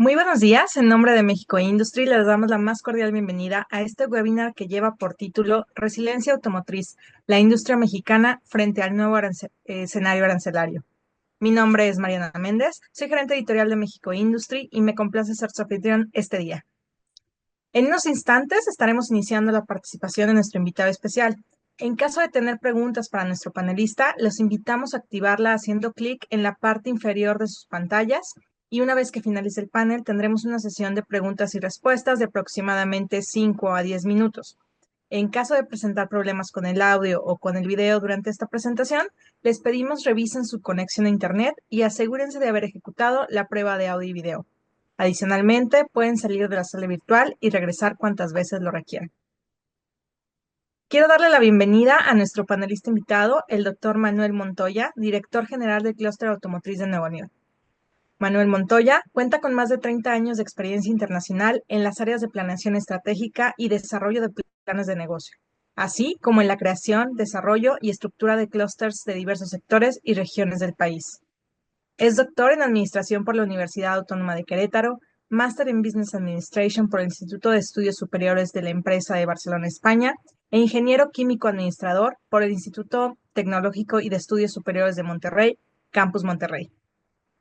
Muy buenos días, en nombre de México Industry les damos la más cordial bienvenida a este webinar que lleva por título Resiliencia automotriz, la industria mexicana frente al nuevo escenario arancelario. Mi nombre es Mariana Méndez, soy gerente editorial de México Industry y me complace ser su anfitrión este día. En unos instantes estaremos iniciando la participación de nuestro invitado especial. En caso de tener preguntas para nuestro panelista, los invitamos a activarla haciendo clic en la parte inferior de sus pantallas y una vez que finalice el panel tendremos una sesión de preguntas y respuestas de aproximadamente 5 a 10 minutos. En caso de presentar problemas con el audio o con el video durante esta presentación, les pedimos revisen su conexión a Internet y asegúrense de haber ejecutado la prueba de audio y video. Adicionalmente, pueden salir de la sala virtual y regresar cuantas veces lo requieran. Quiero darle la bienvenida a nuestro panelista invitado, el doctor Manuel Montoya, director general del Clúster Automotriz de Nuevo León. Manuel Montoya cuenta con más de 30 años de experiencia internacional en las áreas de planeación estratégica y desarrollo de planes de negocio, así como en la creación, desarrollo y estructura de clústeres de diversos sectores y regiones del país. Es doctor en Administración por la Universidad Autónoma de Querétaro, máster en Business Administration por el Instituto de Estudios Superiores de la Empresa de Barcelona, España, e ingeniero químico administrador por el Instituto Tecnológico y de Estudios Superiores de Monterrey, Campus Monterrey.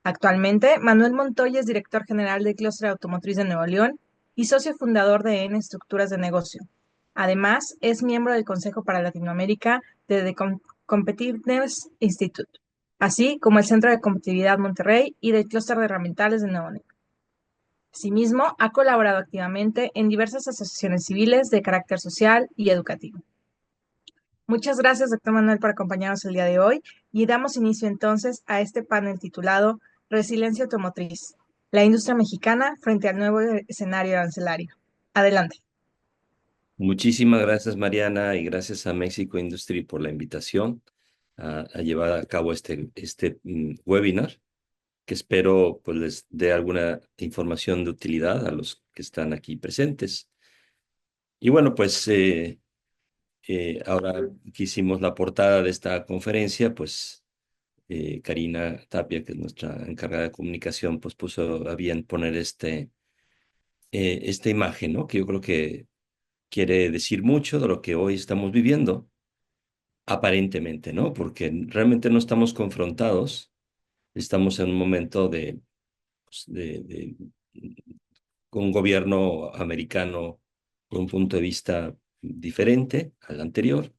Actualmente, Manuel Montoya es director general del Clúster Automotriz de Nuevo León y socio fundador de N Estructuras de Negocio. Además, es miembro del Consejo para Latinoamérica de The Competitiveness Institute, así como el Centro de Competitividad Monterrey y del Clúster de Herramientales de Nuevo León. Asimismo, ha colaborado activamente en diversas asociaciones civiles de carácter social y educativo. Muchas gracias, doctor Manuel, por acompañarnos el día de hoy y damos inicio entonces a este panel titulado Resiliencia automotriz, la industria mexicana frente al nuevo escenario arancelario. Adelante. Muchísimas gracias, Mariana, y gracias a México Industry por la invitación a llevar a cabo este webinar, que espero pues les dé alguna información de utilidad a los que están aquí presentes. Y bueno, pues ahora que hicimos la portada de esta conferencia, pues Karina Tapia, que es nuestra encargada de comunicación, pues puso a bien poner esta imagen, ¿no? Que yo creo que quiere decir mucho de lo que hoy estamos viviendo. Aparentemente, ¿no? Porque realmente no estamos confrontados, estamos en un momento pues, con un gobierno americano con un punto de vista diferente al anterior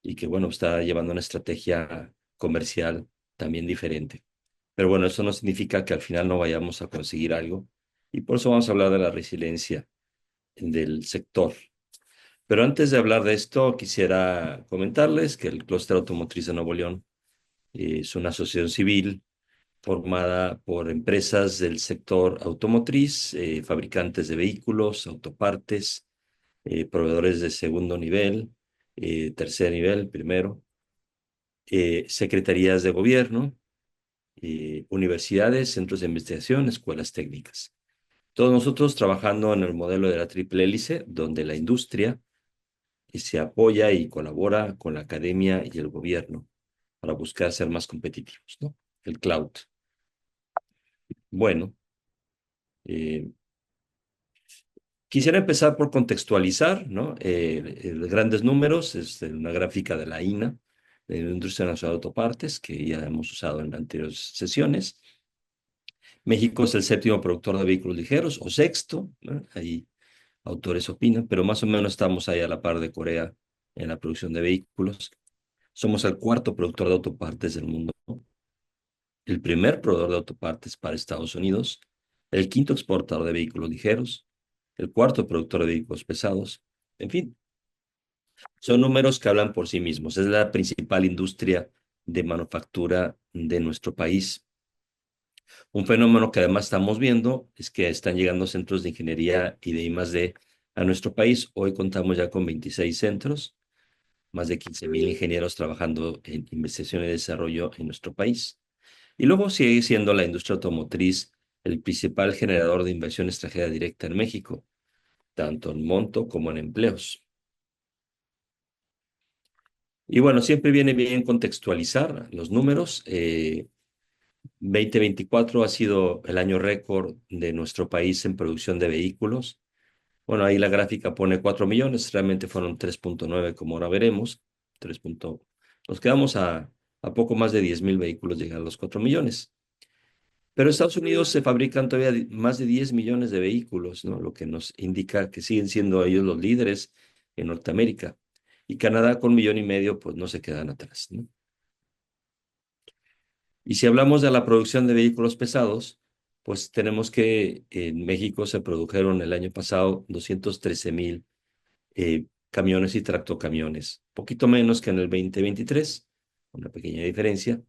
y que, bueno, está llevando una estrategia comercial también diferente. Pero bueno, eso no significa que al final no vayamos a conseguir algo y por eso vamos a hablar de la resiliencia del sector. Pero antes de hablar de esto, quisiera comentarles que el Clúster Automotriz de Nuevo León es una asociación civil formada por empresas del sector automotriz, fabricantes de vehículos, autopartes, proveedores de segundo nivel, tercer nivel, primero, secretarías de gobierno, universidades, centros de investigación, escuelas técnicas. Todos nosotros trabajando en el modelo de la triple hélice, donde la industria se apoya y colabora con la academia y el gobierno para buscar ser más competitivos, ¿no? El cloud. Bueno, eh, quisiera empezar por contextualizar, ¿no? Grandes números, es una gráfica de la INA, de la Industria Nacional de Autopartes, que ya hemos usado en anteriores sesiones. México es el séptimo productor de vehículos ligeros, o sexto, ¿no? Ahí autores opinan, pero más o menos estamos ahí a la par de Corea en la producción de vehículos. Somos el cuarto productor de autopartes del mundo, el primer proveedor de autopartes para Estados Unidos, el quinto exportador de vehículos ligeros, el cuarto productor de vehículos pesados. En fin, son números que hablan por sí mismos. Es la principal industria de manufactura de nuestro país. Un fenómeno que además estamos viendo es que están llegando centros de ingeniería y de I+D a nuestro país. Hoy contamos ya con 26 centros, más de 15,000 ingenieros trabajando en investigación y desarrollo en nuestro país. Y luego sigue siendo la industria automotriz el principal generador de inversión extranjera directa en México, tanto en monto como en empleos. Y bueno, siempre viene bien contextualizar los números. 2024 ha sido el año récord de nuestro país en producción de vehículos. Bueno, ahí la gráfica pone 4 millones, realmente fueron 3,9 como ahora veremos. 3 Nos quedamos a poco más de 10,000 vehículos llegar a los 4 millones. Pero en Estados Unidos se fabrican todavía más de 10 millones de vehículos, ¿no? Lo que nos indica que siguen siendo ellos los líderes en Norteamérica. Y Canadá con 1,5 millones, pues no se quedan atrás, ¿no? Y si hablamos de la producción de vehículos pesados, pues tenemos que en México se produjeron el año pasado 213,000 camiones y tractocamiones, poquito menos que en el 2023, una pequeña diferencia.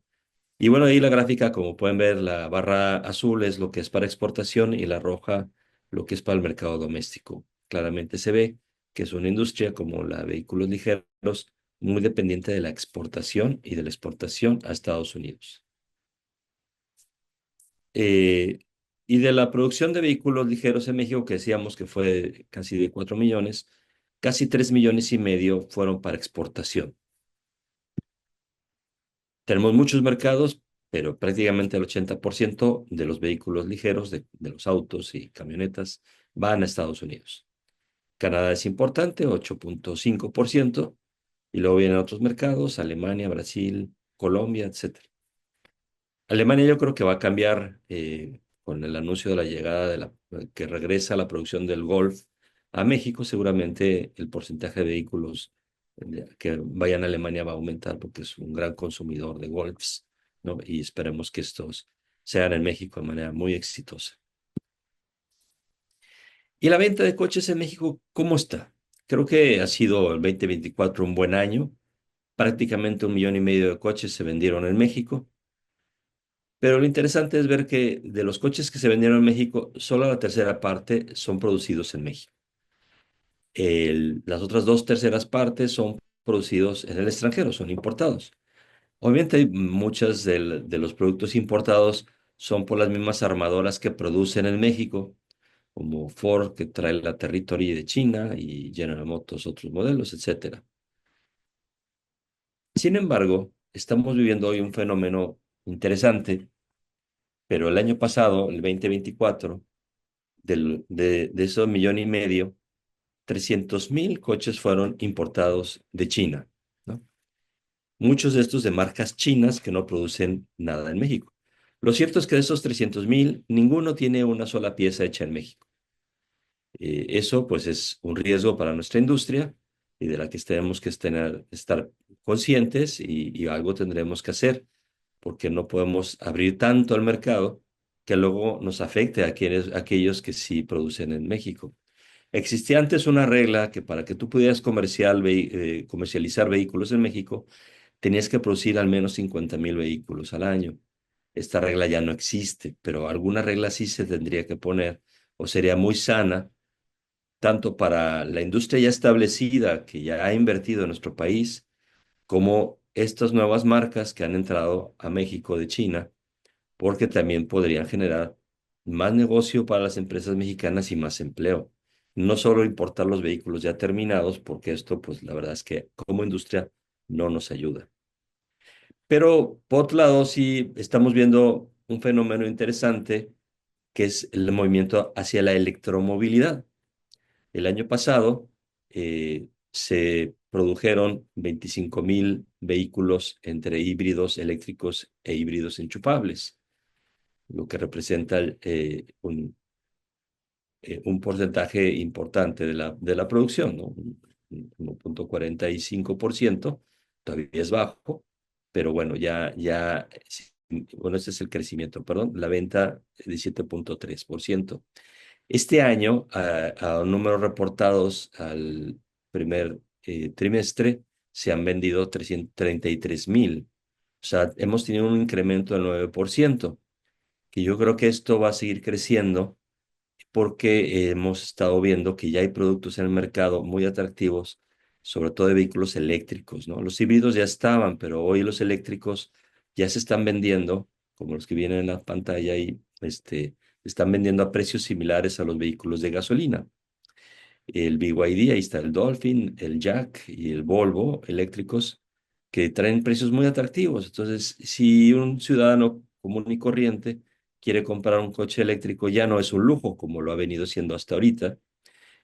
Y bueno, ahí la gráfica, como pueden ver, la barra azul es lo que es para exportación y la roja lo que es para el mercado doméstico. Claramente se ve que es una industria como la de vehículos ligeros, muy dependiente de la exportación y de la exportación a Estados Unidos. Eh, y de la producción de vehículos ligeros en México, que decíamos que fue casi de 4 millones, casi 3,5 millones fueron para exportación. Tenemos muchos mercados, pero prácticamente el 80% de los vehículos ligeros, de los autos y camionetas, van a Estados Unidos. Canadá es importante, 8,5%, y luego vienen otros mercados, Alemania, Brasil, Colombia, etcétera. Alemania yo creo que va a cambiar con el anuncio de la llegada que regresa la producción del Golf a México. Seguramente el porcentaje de vehículos que vayan a Alemania va a aumentar porque es un gran consumidor de Golfs, ¿no? Y esperemos que estos sean en México de manera muy exitosa. ¿Y la venta de coches en México cómo está? Creo que ha sido el 2024 un buen año. Prácticamente 1,5 millones de coches se vendieron en México. Pero lo interesante es ver que de los coches que se vendieron en México, solo la tercera parte son producidos en México. Las otras dos terceras partes son producidos en el extranjero, son importados. Obviamente hay muchas de los productos importados son por las mismas armadoras que producen en México, como Ford, que trae la Territory de China, y General Motors, otros modelos, etcétera. Sin embargo, estamos viviendo hoy un fenómeno interesante, pero el año pasado, el 2024, de esos 1,5 millones, 300,000 coches fueron importados de China, ¿no? Muchos de estos de marcas chinas que no producen nada en México. Lo cierto es que de esos 300,000, ninguno tiene una sola pieza hecha en México. Eso pues es un riesgo para nuestra industria y de la que tenemos que estar conscientes y algo tendremos que hacer porque no podemos abrir tanto el mercado que luego nos afecte a aquellos que sí producen en México. Existía antes una regla que para que tú pudieras comercializar vehículos en México, tenías que producir al menos 50,000 vehículos al año. Esta regla ya no existe, pero alguna regla sí se tendría que poner o sería muy sana, tanto para la industria ya establecida que ya ha invertido en nuestro país, como estas nuevas marcas que han entrado a México de China, porque también podrían generar más negocio para las empresas mexicanas y más empleo. No solo importar los vehículos ya terminados, porque esto, pues la verdad es que como industria no nos ayuda. Pero por otro lado, sí estamos viendo un fenómeno interesante que es el movimiento hacia la electromovilidad. El año pasado se produjeron 25,000 vehículos entre híbridos eléctricos e híbridos enchufables, lo que representa un porcentaje importante de la producción, ¿no? 1,45%, todavía es bajo, pero bueno, bueno, este es el crecimiento, perdón, la venta de 7,3%. Este año, a números reportados al primer trimestre, se han vendido 333,000. O sea, hemos tenido un incremento del 9%, que yo creo que esto va a seguir creciendo porque hemos estado viendo que ya hay productos en el mercado muy atractivos, sobre todo de vehículos eléctricos, ¿no? Los híbridos ya estaban, pero hoy los eléctricos ya se están vendiendo, como los que vienen en la pantalla y están vendiendo a precios similares a los vehículos de gasolina. El BYD, ahí está el Dolphin, el Jack y el Volvo eléctricos que traen precios muy atractivos. Entonces, si un ciudadano común y corriente quiere comprar un coche eléctrico, ya no es un lujo como lo ha venido siendo hasta ahorita,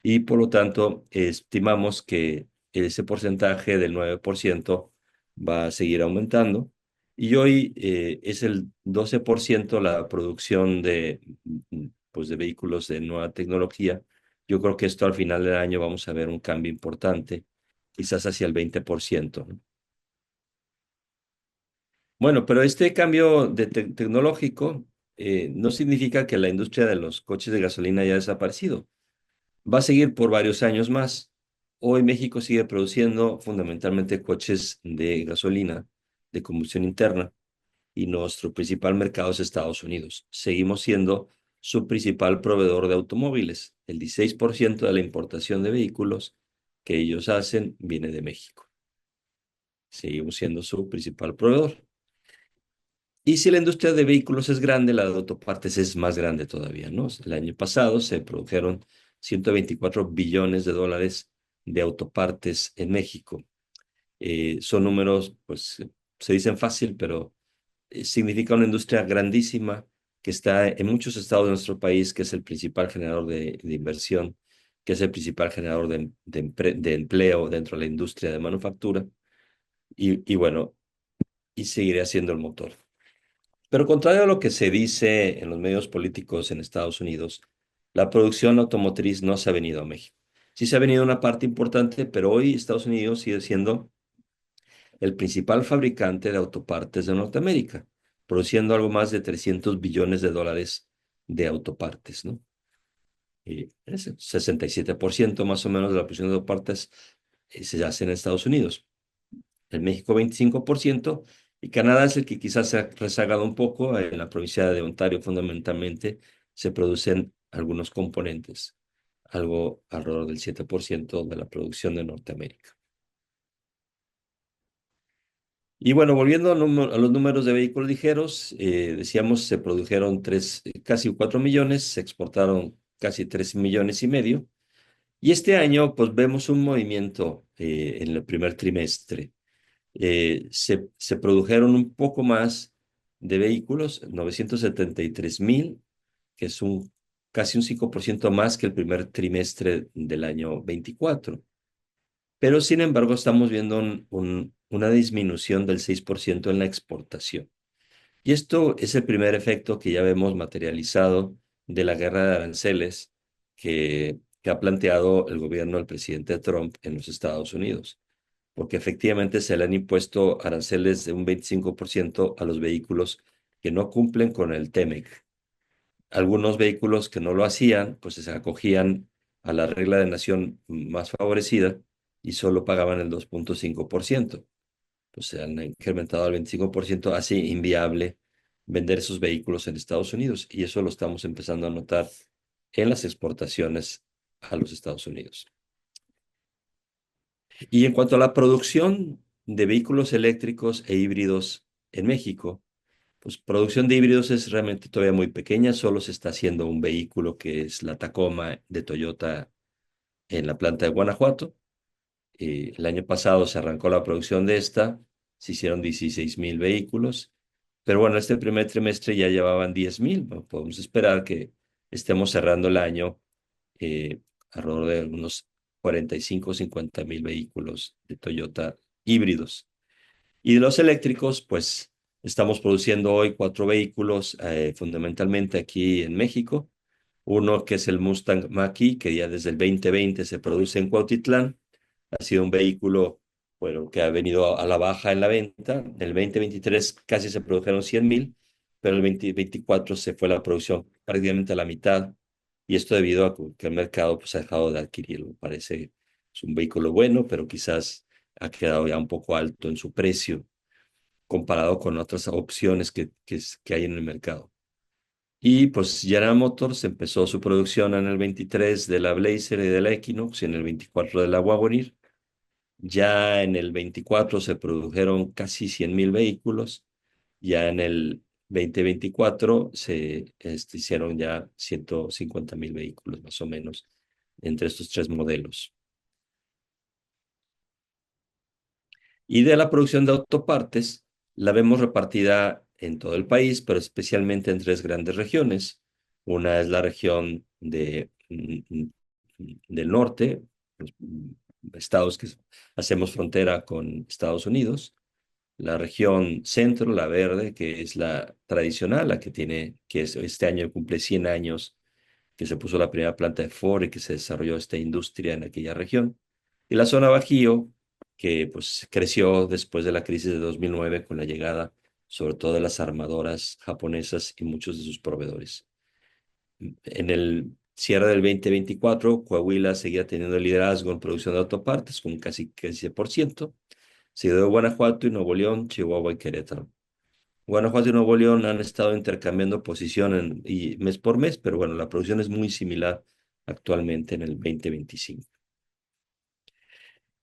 y por lo tanto estimamos que ese porcentaje del 9% va a seguir aumentando. Y hoy es el 12% la producción pues de vehículos de nueva tecnología. Yo creo que esto al final del año vamos a ver un cambio importante, quizás hacia el 20%, ¿no? Bueno, pero este cambio tecnológico no significa que la industria de los coches de gasolina haya desaparecido. Va a seguir por varios años más. Hoy México sigue produciendo fundamentalmente coches de gasolina, de combustión interna, y nuestro principal mercado es Estados Unidos. Seguimos siendo su principal proveedor de automóviles. El 16% de la importación de vehículos que ellos hacen viene de México. Seguimos siendo su principal proveedor. Y si la industria de vehículos es grande, la de autopartes es más grande todavía, ¿no? El año pasado se produjeron 124 billones de dólares de autopartes en México. Son números, pues, se dicen fácil, pero significa una industria grandísima que está en muchos estados de nuestro país, que es el principal generador de inversión, que es el principal generador de empleo dentro de la industria de manufactura, y bueno, y seguirá siendo el motor. Pero contrario a lo que se dice en los medios políticos en Estados Unidos, la producción automotriz no se ha venido a México. Sí se ha venido una parte importante, pero hoy Estados Unidos sigue siendo el principal fabricante de autopartes de Norteamérica, produciendo algo más de 300 billones de dólares de autopartes, ¿no? Y ese 67% más o menos de la producción de autopartes se hace en Estados Unidos. En México 25%, y Canadá es el que quizás se ha rezagado un poco. En la provincia de Ontario fundamentalmente se producen algunos componentes, algo alrededor del 7% de la producción de Norteamérica. Y bueno, volviendo a los números de vehículos ligeros, decíamos se produjeron casi 4 millones, se exportaron casi 3,5 millones. Y este año pues vemos un movimiento en el primer trimestre. Se produjeron un poco más de vehículos, 973,000, que es casi un 5% más que el primer trimestre del año 24. Pero sin embargo estamos viendo una disminución del 6% en la exportación. Y esto es el primer efecto que ya vemos materializado de la guerra de aranceles que ha planteado el gobierno del presidente Trump en los Estados Unidos, porque efectivamente se le han impuesto aranceles de un 25% a los vehículos que no cumplen con el TEMEC. Algunos vehículos que no lo hacían, pues se acogían a la regla de nación más favorecida y solo pagaban el 2,5%. Pues se han incrementado al 25%, así inviable vender esos vehículos en Estados Unidos, y eso lo estamos empezando a notar en las exportaciones a los Estados Unidos. Y en cuanto a la producción de vehículos eléctricos e híbridos en México, pues producción de híbridos es realmente todavía muy pequeña. Solo se está haciendo un vehículo que es la Tacoma de Toyota en la planta de Guanajuato. El año pasado se arrancó la producción de esta, se hicieron 16,000 vehículos, pero bueno, este primer trimestre ya llevaban 10,000. Bueno, podemos esperar que estemos cerrando el año eh, alrededor de unos 45 o 50,000 vehículos de Toyota híbridos. Y de los eléctricos, pues estamos produciendo hoy 4 vehículos fundamentalmente aquí en México. Uno que es el Mustang Mach-E, que ya desde el 2020 se produce en Cuautitlán. Ha sido un vehículo, bueno, que ha venido a la baja en la venta. En el 2023 casi se produjeron 100,000, pero el 2024 se fue la producción prácticamente a la mitad. Y esto debido a que el mercado pues, ha dejado de adquirirlo. Parece es un vehículo bueno, pero quizás ha quedado ya un poco alto en su precio comparado con otras opciones que hay en el mercado. Y pues General Motors empezó su producción en el 23 de la Blazer y de la Equinox y en el 24 de la Wagoneer. Ya en el 24 se produjeron casi 100,000 vehículos. Ya en el 2024 se hicieron ya 150,000 vehículos más o menos entre estos 3 modelos. Y de la producción de autopartes, la vemos repartida en todo el país, pero especialmente en tres grandes regiones. Una es la región del norte, los estados que hacemos frontera con Estados Unidos. La región centro, la verde, que es la tradicional, la que tiene, que este año cumple 100 años que se puso la primera planta de Ford y que se desarrolló esta industria en aquella región. Y la zona Bajío, que pues creció después de la crisis de 2009 con la llegada sobre todo de las armadoras japonesas y muchos de sus proveedores. En el cierre del 2024, Coahuila seguía teniendo liderazgo en producción de autopartes con casi 15%, seguido de Guanajuato y Nuevo León, Chihuahua y Querétaro. Guanajuato y Nuevo León han estado intercambiando posición y mes por mes, pero bueno, la producción es muy similar actualmente en el 2025.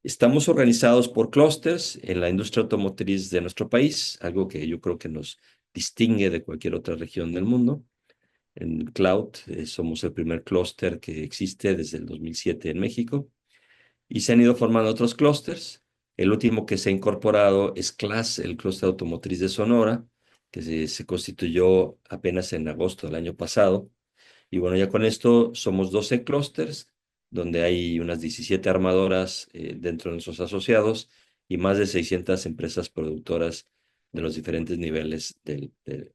Estamos organizados por clústeres en la industria automotriz de nuestro país, algo que yo creo que nos distingue de cualquier otra región del mundo. En Cloud somos el primer clúster que existe desde el 2007 en México y se han ido formando otros clústeres. El último que se ha incorporado es CLAS, el clúster automotriz de Sonora, que se constituyó apenas en agosto del año pasado. Y bueno, ya con esto somos 12 clústeres, donde hay unas 17 armadoras dentro de nuestros asociados y más de 600 empresas productoras de los diferentes niveles de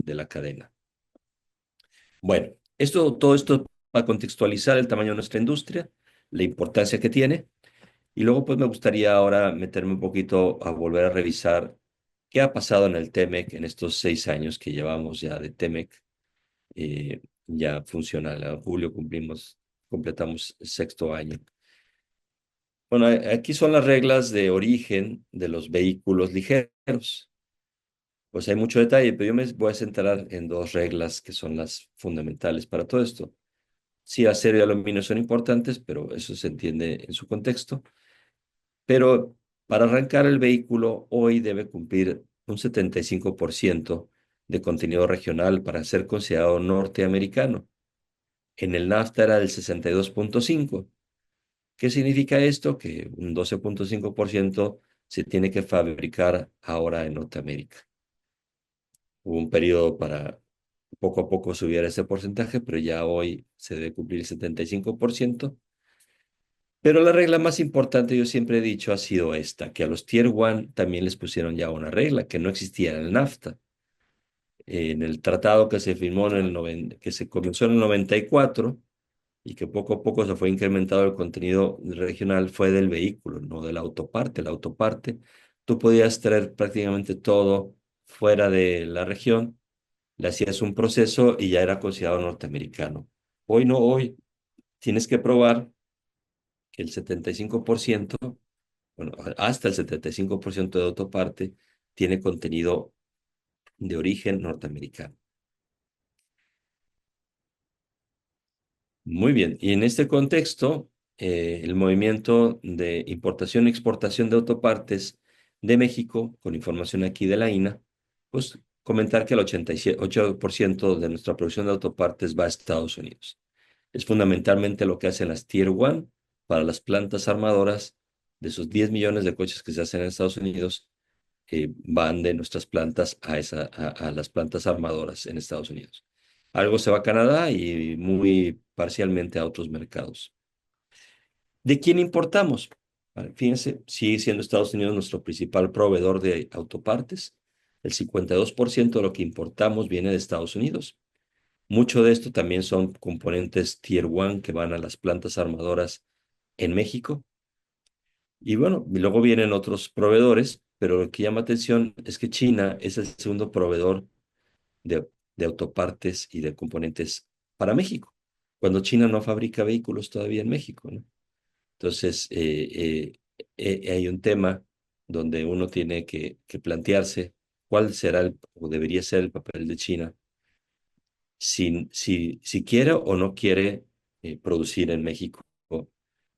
la cadena. Bueno, todo esto para contextualizar el tamaño de nuestra industria, la importancia que tiene. Y luego, pues me gustaría ahora meterme un poquito a volver a revisar qué ha pasado en el TEMEC en estos 6 años que llevamos ya de TEMEC, ya funcional. En julio completamos el sexto año. Bueno, aquí son las reglas de origen de los vehículos ligeros. Pues hay mucho detalle, pero yo me voy a centrar en dos reglas que son las fundamentales para todo esto. Sí, acero y aluminio son importantes, pero eso se entiende en su contexto. Pero para arrancar el vehículo hoy debe cumplir un 75% de contenido regional para ser considerado norteamericano. En el NAFTA era del 62,5%. ¿Qué significa esto? Que un 12,5% se tiene que fabricar ahora en Norteamérica. Hubo un periodo para poco a poco subir ese porcentaje, pero ya hoy se debe cumplir el 75%. Pero la regla más importante, yo siempre he dicho, ha sido esta, que a los Tier 1 también les pusieron ya una regla que no existía en el NAFTA. En el tratado que se firmó que se comenzó en el 94 y que poco a poco se fue incrementado el contenido regional, fue del vehículo, no de la autoparte. La autoparte, tú podías traer prácticamente todo fuera de la región, le hacías un proceso y ya era considerado norteamericano. Hoy no, hoy tienes que probar que el 75%, bueno, hasta el 75% de autoparte tiene contenido de origen norteamericano. Muy bien, y en este contexto, el movimiento de importación y exportación de autopartes de México, con información aquí de la INA, pues comentar que el 88% de nuestra producción de autopartes va a Estados Unidos. Es fundamentalmente lo que hacen las Tier 1 para las plantas armadoras. De esos 10 millones de coches que se hacen en Estados Unidos, van de nuestras plantas a las plantas armadoras en Estados Unidos. Algo se va a Canadá y muy parcialmente a otros mercados. ¿De quién importamos? Fíjense, sigue siendo Estados Unidos nuestro principal proveedor de autopartes. El 52% de lo que importamos viene de Estados Unidos. Mucho de esto también son componentes Tier 1 que van a las plantas armadoras en México. Y bueno, y luego vienen otros proveedores, pero lo que llama atención es que China es el segundo proveedor de, de autopartes y de componentes para México, cuando China no fabrica vehículos todavía en México, ¿no? Entonces, hay un tema donde uno tiene que plantearse cuál será o debería ser el papel de China si quiere o no quiere producir en México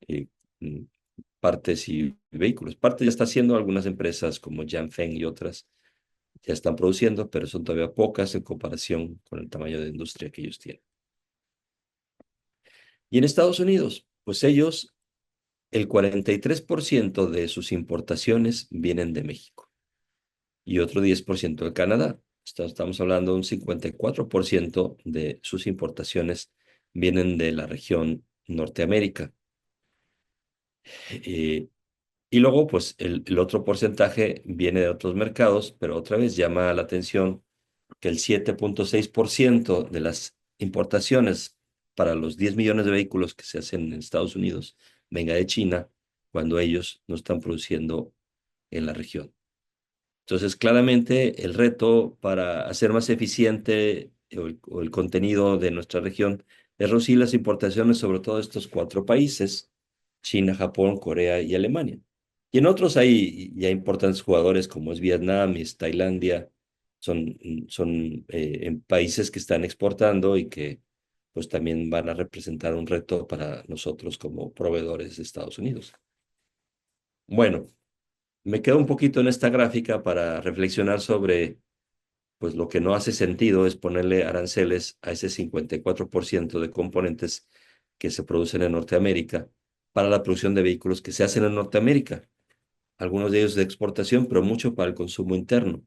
eh, mm, partes y vehículos. Partes ya está haciendo algunas empresas como Yanfeng y otras, ya están produciendo, pero son todavía pocas en comparación con el tamaño de industria que ellos tienen. Y en Estados Unidos, pues ellos, el 43% de sus importaciones vienen de México y otro 10% de Canadá. Estamos hablando de un 54% de sus importaciones vienen de la región Norteamérica. Eh, y luego, pues, el otro porcentaje viene de otros mercados, pero otra vez llama la atención que el 7,6% de las importaciones para los 10 millones de vehículos que se hacen en Estados Unidos venga de China, cuando ellos no están produciendo en la región. Entonces, claramente, el reto para hacer más eficiente o el contenido de nuestra región es reducir las importaciones, sobre todo de estos cuatro países: China, Japón, Corea y Alemania. Y en otros hay ya importantes jugadores como es Vietnam y es Tailandia. Son en países que están exportando y que pues también van a representar un reto para nosotros como proveedores de Estados Unidos. Bueno, me quedo un poquito en esta gráfica para reflexionar sobre, pues lo que no hace sentido es ponerle aranceles a ese 54% de componentes que se producen en Norteamérica para la producción de vehículos que se hacen en Norteamérica, algunos de ellos de exportación, pero mucho para el consumo interno.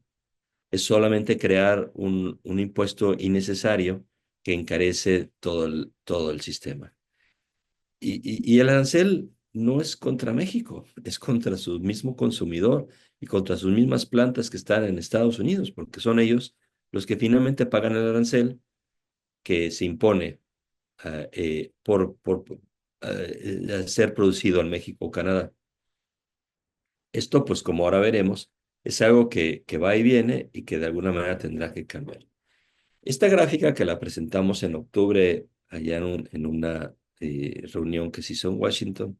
Es solamente crear un impuesto innecesario que encarece todo el sistema. Y el arancel no es contra México, es contra su mismo consumidor y contra sus mismas plantas que están en Estados Unidos, porque son ellos los que finalmente pagan el arancel que se impone por ser producido en México o Canadá. Esto, pues como ahora veremos, es algo que va y viene y que de alguna manera tendrá que cambiar. Esta gráfica que la presentamos en octubre allá en una reunión que se hizo en Washington,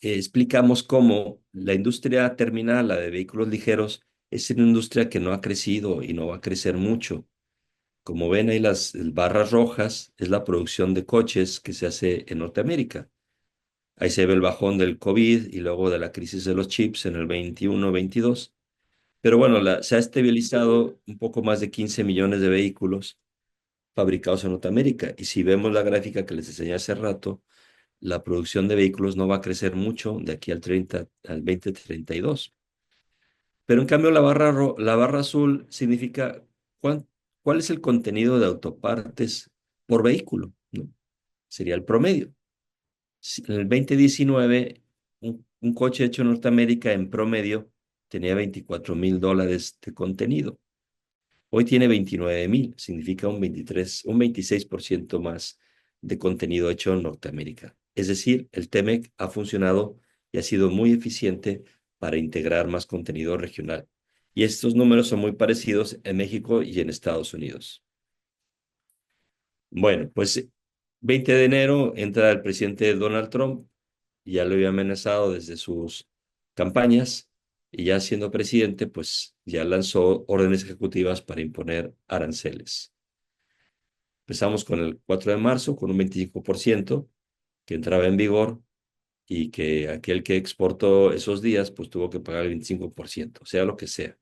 explicamos cómo la industria terminal, la de vehículos ligeros, es una industria que no ha crecido y no va a crecer mucho. Como ven ahí las barras rojas, es la producción de coches que se hace en Norteamérica. Ahí se ve el bajón del COVID y luego de la crisis de los chips en el 21-22. Pero bueno, se ha estabilizado un poco más de 15 millones de vehículos fabricados en Norteamérica. Y si vemos la gráfica que les enseñé hace rato, la producción de vehículos no va a crecer mucho de aquí al 2032. Pero en cambio la barra azul significa cuán- cuál es el contenido de autopartes por vehículo, ¿no? Sería el promedio. En el 2019, un coche hecho en Norteamérica en promedio tenía $24,000 de contenido. Hoy tiene 29,000, significa un 26% más de contenido hecho en Norteamérica. Es decir, el TEMEC ha funcionado y ha sido muy eficiente para integrar más contenido regional. Y estos números son muy parecidos en México y en Estados Unidos. Bueno, pues 20 de enero entra el presidente Donald Trump, ya lo había amenazado desde sus campañas, y ya siendo presidente, pues ya lanzó órdenes ejecutivas para imponer aranceles. Empezamos con el 4 de marzo, con un 25% que entraba en vigor y que aquel que exportó esos días, pues tuvo que pagar el 25%, sea lo que sea.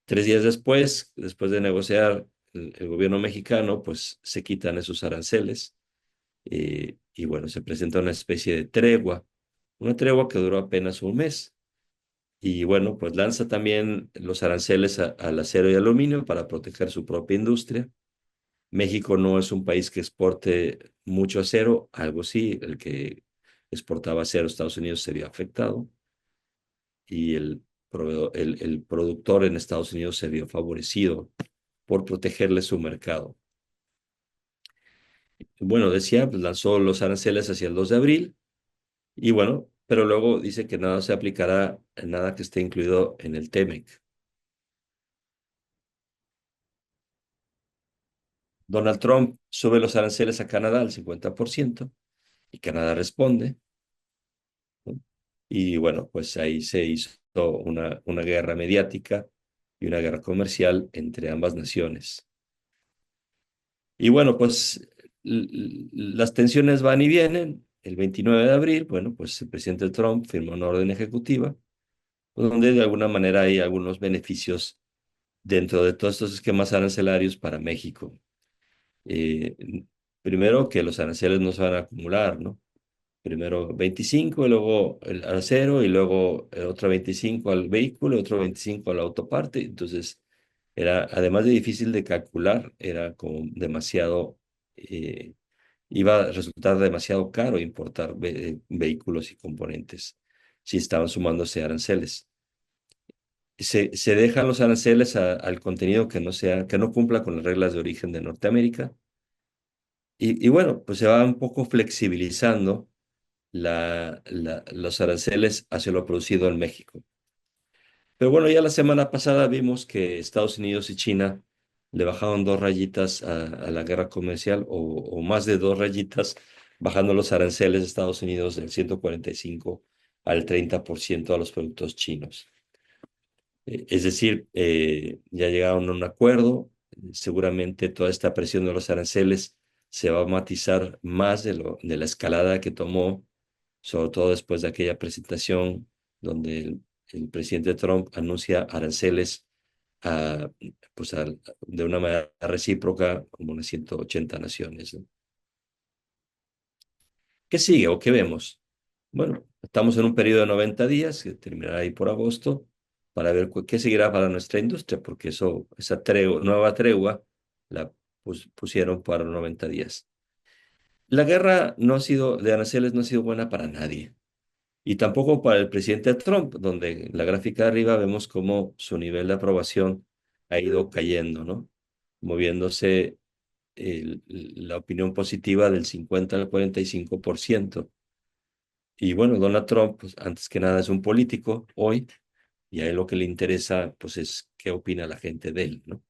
3 días después de negociar el gobierno mexicano, pues se quitan esos aranceles, y bueno, se presenta una especie de tregua, una tregua que duró apenas un mes. Y bueno, pues lanza también los aranceles al acero y aluminio para proteger su propia industria. México no es un país que exporte mucho acero, algo sí, el que exportaba acero a Estados Unidos se vio afectado y el productor en Estados Unidos se vio favorecido por protegerle su mercado. Bueno, decía, pues lanzó los aranceles hacia el 2 de abril y bueno, pero luego dice que nada se aplicará, nada que esté incluido en el TEMEC. Donald Trump sube los aranceles a Canadá al 50% y Canadá responde, ¿no? Y bueno, pues ahí se hizo una guerra mediática y una guerra comercial entre ambas naciones. Y bueno, pues las tensiones van y vienen. El 29 de abril, bueno, pues el presidente Trump firmó una orden ejecutiva donde de alguna manera hay algunos beneficios dentro de todos estos esquemas arancelarios para México. Eh, Primero, que los aranceles no se van a acumular, ¿no? Primero 25, y luego el acero, y luego otro 25 al vehículo, otro 25 a la autoparte. Entonces, Era, además de difícil de calcular, era como demasiado, eh, iba a resultar demasiado caro importar vehículos y componentes si estaban sumándose aranceles. Se dejan los aranceles al contenido que no sea, que no cumpla con las reglas de origen de Norteamérica. Y bueno, pues se va un poco flexibilizando los aranceles hacia lo producido en México. Pero bueno, ya la semana pasada vimos que Estados Unidos y China le bajaron dos rayitas a la guerra comercial o más de dos rayitas, bajando los aranceles de Estados Unidos del 145 al 30% a los productos chinos. Es decir, ya llegaron a un acuerdo. Seguramente toda esta presión de los aranceles se va a matizar más de la escalada que tomó, sobre todo después de aquella presentación donde el presidente Trump anuncia aranceles a, pues de una manera recíproca como unas 180 naciones, ¿no? ¿Qué sigue o qué vemos? Bueno, estamos en un periodo de 90 días que terminará ahí por agosto para ver qué seguirá para nuestra industria, porque esa nueva tregua la pusieron para 90 días. La guerra no ha sido, de aranceles no ha sido buena para nadie, y tampoco para el presidente Trump, donde en la gráfica de arriba vemos cómo su nivel de aprobación ha ido cayendo, ¿no? Moviéndose la opinión positiva del 50 al 45%. Y bueno, Donald Trump, pues, antes que nada es un político hoy, y a él lo que le interesa, pues, es qué opina la gente de él, ¿no?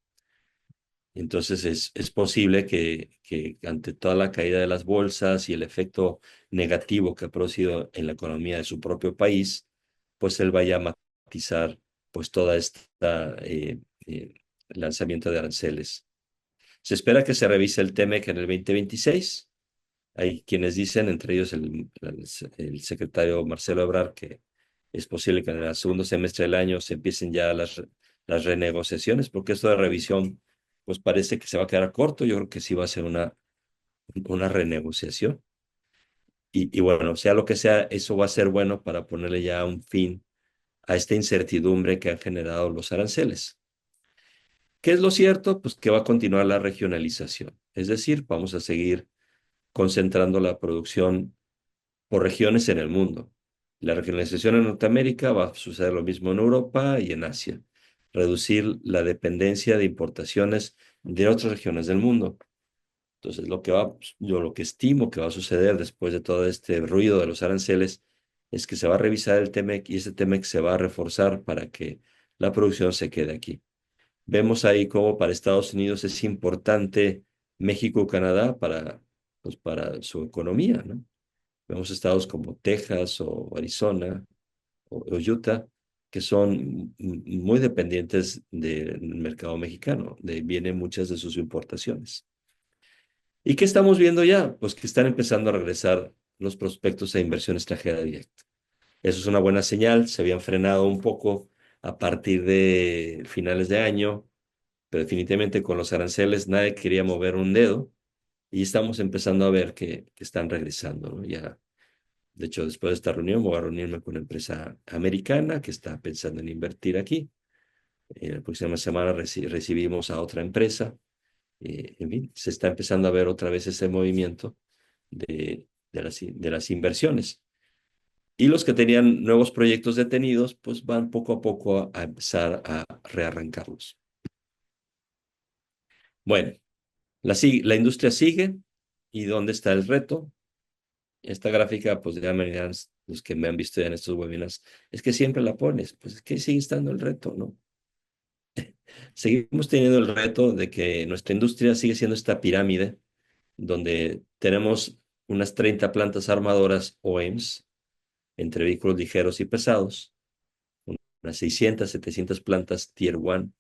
Entonces es posible que ante toda la caída de las bolsas y el efecto negativo que ha producido en la economía de su propio país, pues él vaya a matizar pues toda esta eh, lanzamiento de aranceles. Se espera que se revise el TEMEC en el 2026. Hay quienes dicen, entre ellos el secretario Marcelo Ebrard, que es posible que en el segundo semestre del año se empiecen ya las renegociaciones, porque esto de revisión, pues parece que se va a quedar corto. Yo creo que sí va a ser una renegociación. Y bueno, sea lo que sea, eso va a ser bueno para ponerle ya un fin a esta incertidumbre que han generado los aranceles. ¿Qué es lo cierto? Pues que va a continuar la regionalización. Es decir, vamos a seguir concentrando la producción por regiones en el mundo. La regionalización en Norteamérica va a suceder lo mismo en Europa y en Asia. Reducir la dependencia de importaciones de otras regiones del mundo. Entonces, yo lo que estimo que va a suceder después de todo este ruido de los aranceles es que se va a revisar el TEMEC y ese TEMEC se va a reforzar para que la producción se quede aquí. Vemos ahí cómo para Estados Unidos es importante México, Canadá pues para su economía, ¿no? Vemos estados como Texas o Arizona o Utah, que son muy dependientes del mercado mexicano, de ahí vienen muchas de sus importaciones. ¿Y qué estamos viendo ya? Pues que están empezando a regresar los prospectos de inversión extranjera directa. Eso es una buena señal, se habían frenado un poco a partir de finales de año, pero definitivamente con los aranceles nadie quería mover un dedo y estamos empezando a ver que están regresando, ¿no? Ya, de hecho, después de esta reunión voy a reunirme con una empresa americana que está pensando en invertir aquí. La próxima semana recibimos a otra empresa. En fin, se está empezando a ver otra vez ese movimiento de las inversiones. Y los que tenían nuevos proyectos detenidos, pues van poco a poco a empezar a rearrancarlos. Bueno, la industria sigue. ¿Y dónde está el reto? Esta gráfica, pues ya me dirán los que me han visto ya en estos webinars, es que siempre la pones, pues es que sigue estando el reto, ¿no? Seguimos teniendo el reto de que nuestra industria sigue siendo esta pirámide donde tenemos unas 30 plantas armadoras OEMs entre vehículos ligeros y pesados, unas 600, 700 plantas Tier 1,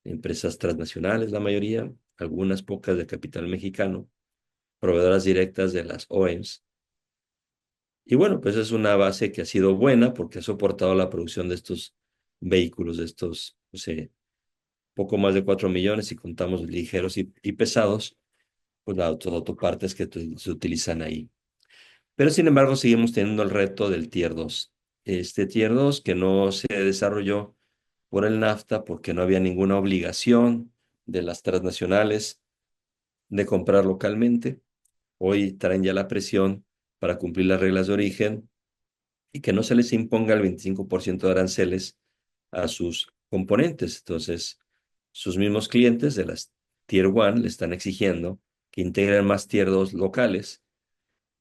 empresas transnacionales la mayoría, algunas pocas de capital mexicano, proveedoras directas de las OEMs. Y bueno, pues es una base que ha sido buena porque ha soportado la producción de estos vehículos, de estos, no sé, poco más de 4 millones si contamos ligeros y pesados, pues las autopartes que se utilizan ahí. Pero sin embargo, seguimos teniendo el reto del Tier 2. Este Tier 2 que no se desarrolló por el NAFTA porque no había ninguna obligación de las transnacionales de comprar localmente. Hoy traen ya la presión para cumplir las reglas de origen y que no se les imponga el 25% de aranceles a sus componentes. Entonces, sus mismos clientes de las Tier 1 le están exigiendo que integren más Tier 2 locales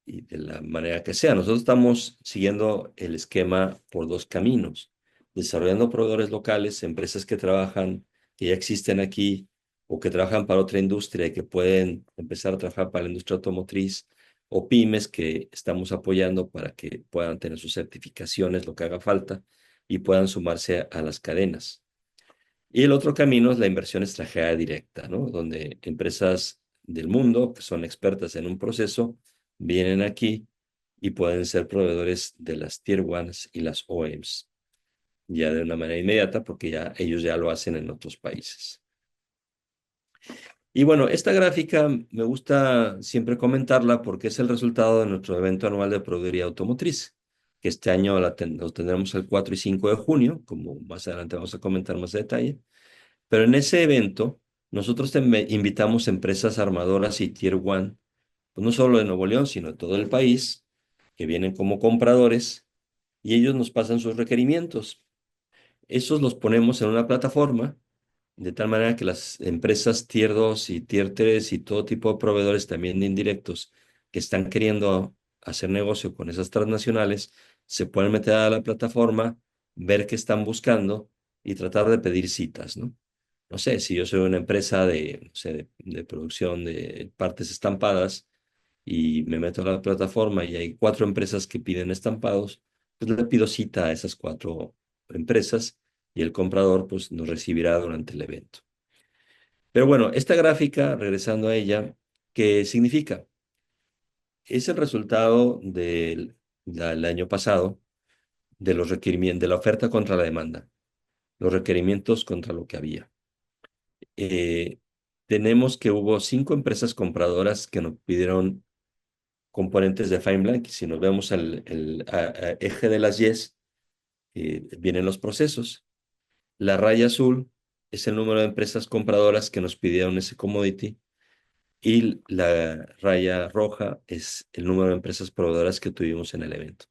y de la manera que sea. Nosotros estamos siguiendo el esquema por dos caminos, desarrollando proveedores locales, empresas que trabajan, que ya existen aquí o que trabajan para otra industria y que pueden empezar a trabajar para la industria automotriz, o pymes que estamos apoyando para que puedan tener sus certificaciones, lo que haga falta, y puedan sumarse a las cadenas. Y el otro camino es la inversión extranjera directa, ¿no? Donde empresas del mundo que son expertas en un proceso vienen aquí y pueden ser proveedores de las Tier 1 y las OEMs, ya de una manera inmediata porque ya ellos ya lo hacen en otros países. Y bueno, esta gráfica me gusta siempre comentarla porque es el resultado de nuestro evento anual de proveeduría automotriz, que este año lo tendremos el 4 y 5 de junio, como más adelante vamos a comentar más detalle. Pero en ese evento, nosotros invitamos empresas armadoras y Tier 1, pues no solo de Nuevo León, sino de todo el país, que vienen como compradores y ellos nos pasan sus requerimientos. Esos los ponemos en una plataforma, de tal manera que las empresas Tier 2 y Tier 3 y todo tipo de proveedores también indirectos que están queriendo hacer negocio con esas transnacionales, se pueden meter a la plataforma, ver qué están buscando y tratar de pedir citas, ¿no? No sé, si yo soy una empresa de, no sé, de producción de partes estampadas y me meto a la plataforma y hay 4 empresas que piden estampados, pues le pido cita a esas 4 empresas y el comprador pues nos recibirá durante el evento. Pero bueno, esta gráfica, regresando a ella, ¿qué significa? Es el resultado del año pasado de los requerimientos, de la oferta contra la demanda, los requerimientos contra lo que había. eh, Tenemos que hubo 5 empresas compradoras que nos pidieron componentes de Fine Blank. Si nos vemos el eje de las Y, vienen los procesos. La raya azul es el número de empresas compradoras que nos pidieron ese commodity y la raya roja es el número de empresas proveedoras que tuvimos en el evento.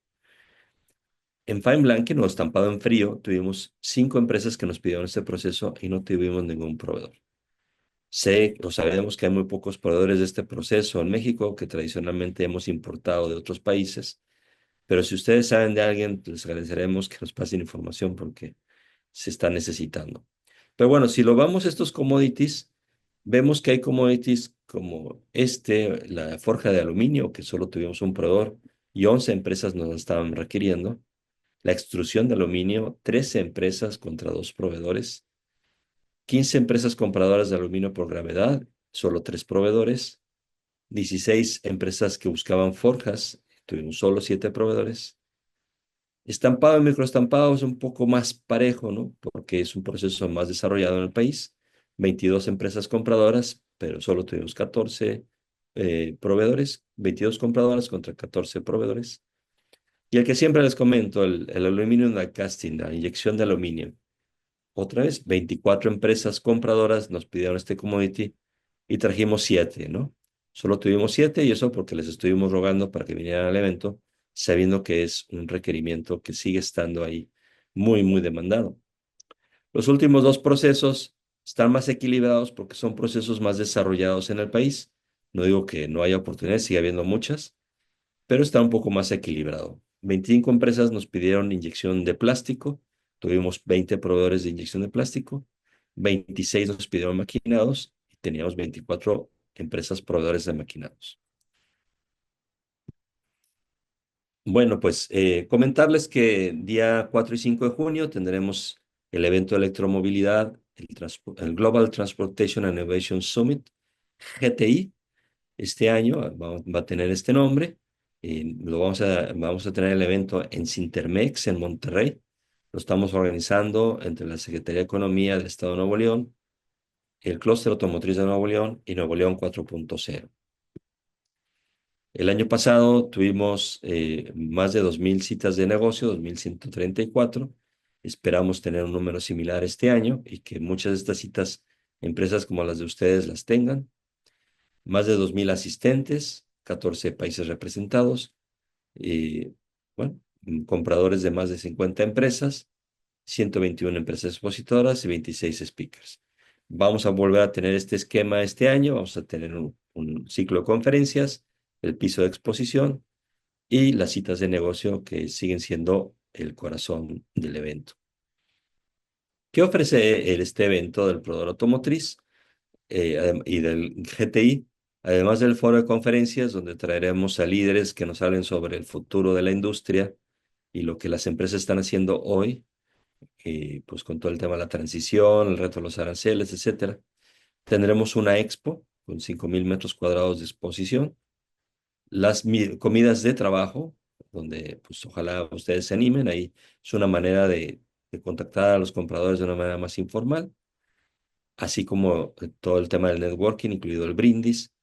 En Fine Blank, en lo estampado en frío, tuvimos 5 empresas que nos pidieron este proceso y no tuvimos ningún proveedor. Sé o sabemos que hay muy pocos proveedores de este proceso en México, que tradicionalmente hemos importado de otros países, pero si ustedes saben de alguien, les agradeceremos que nos pasen información porque se está necesitando. Pero bueno, si lo vamos a estos commodities, vemos que hay commodities como la forja de aluminio, que solo tuvimos un proveedor y 11 empresas nos estaban requiriendo. La extrusión de aluminio, 13 empresas contra 2 proveedores. 15 empresas compradoras de aluminio por gravedad, solo 3 proveedores. 16 empresas que buscaban forjas, tuvimos solo 7 proveedores. Estampado y microestampado es un poco más parejo, ¿no? Porque es un proceso más desarrollado en el país. 22 empresas compradoras, pero solo tuvimos 14 proveedores, 22 compradoras contra 14 proveedores. Y el que siempre les comento, el aluminio die casting, la inyección de aluminio. Otra vez, 24 empresas compradoras nos pidieron este commodity y trajimos 7, ¿no? Solo tuvimos 7 y eso porque les estuvimos rogando para que vinieran al evento, sabiendo que es un requerimiento que sigue estando ahí muy, muy demandado. Los últimos 2 procesos están más equilibrados porque son procesos más desarrollados en el país. No digo que no haya oportunidades, sigue habiendo muchas, pero está un poco más equilibrado. 25 empresas nos pidieron inyección de plástico, tuvimos 20 proveedores de inyección de plástico, 26 nos pidieron maquinados y teníamos 24 empresas proveedores de maquinados. Bueno, pues comentarles que día 4 y 5 de junio tendremos el evento de electromovilidad, el Global Transportation and Innovation Summit, GTI. Este año va a tener este nombre. Vamos a tener el evento en Cintermex, en Monterrey. Lo estamos organizando entre la Secretaría de Economía del Estado de Nuevo León, el Clúster Automotriz de Nuevo León y Nuevo León 4.0. El año pasado tuvimos más de 2,000 citas de negocio, 2,134. Esperamos tener un número similar este año y que muchas de estas citas, empresas como las de ustedes las tengan. Más de 2,000 asistentes, 14 países representados, y, bueno, compradores de más de 50 empresas, 121 empresas expositoras y 26 speakers. Vamos a volver a tener este esquema este año, vamos a tener un ciclo de conferencias, el piso de exposición y las citas de negocio que siguen siendo el corazón del evento. ¿Qué ofrece este evento del proveedor automotriz y del GTI? Además del foro de conferencias, donde traeremos a líderes que nos hablen sobre el futuro de la industria y lo que las empresas están haciendo hoy, pues con todo el tema de la transición, el reto de los aranceles, etcétera. Tendremos una expo con 5,000 metros cuadrados de exposición, las comidas de trabajo, donde pues ojalá ustedes se animen, ahí es una manera de contactar a los compradores de una manera más informal, así como todo el tema del networking, incluido el brindis.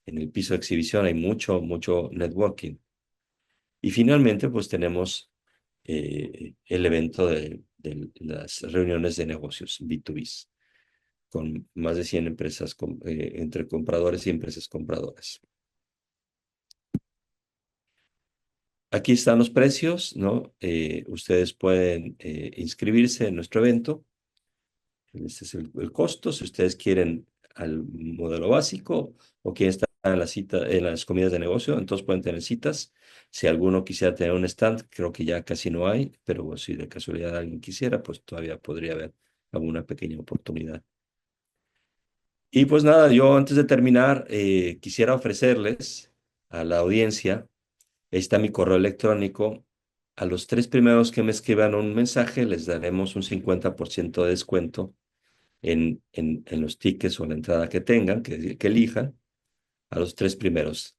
En el piso de exhibición hay mucho, mucho networking. Y finalmente, pues tenemos el evento de las reuniones de negocios B2B, con más de 100 empresas entre compradores y empresas compradoras. Aquí están los precios, ¿no? Ustedes pueden inscribirse en nuestro evento. Este es el costo. Si ustedes quieren al modelo básico o quieren estar en la cita, en las comidas de negocio, entonces pueden tener citas. Si alguno quisiera tener un stand, creo que ya casi no hay, pero si de casualidad alguien quisiera, pues todavía podría haber alguna pequeña oportunidad. Y pues nada, yo antes de terminar, quisiera ofrecerles a la audiencia, ahí está mi correo electrónico. A los 3 primeros que me escriban un mensaje, les daremos un 50% de descuento en los tickets o la entrada que tengan, que elijan, a los 3 primeros.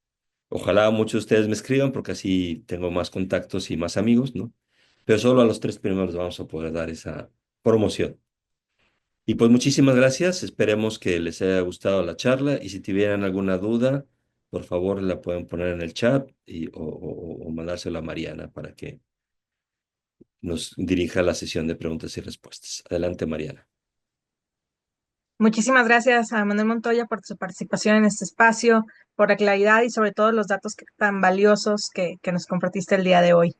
Ojalá muchos de ustedes me escriban porque así tengo más contactos y más amigos, ¿no? Pero solo a los 3 primeros vamos a poder dar esa promoción. Y pues muchísimas gracias, esperemos que les haya gustado la charla y si tuvieran alguna duda, por favor la pueden poner en el chat o mandárselo a Mariana para que nos dirija la sesión de preguntas y respuestas. Adelante, Mariana. Muchísimas gracias a Manuel Montoya por su participación en este espacio, por la claridad y sobre todo los datos tan valiosos que nos compartiste el día de hoy.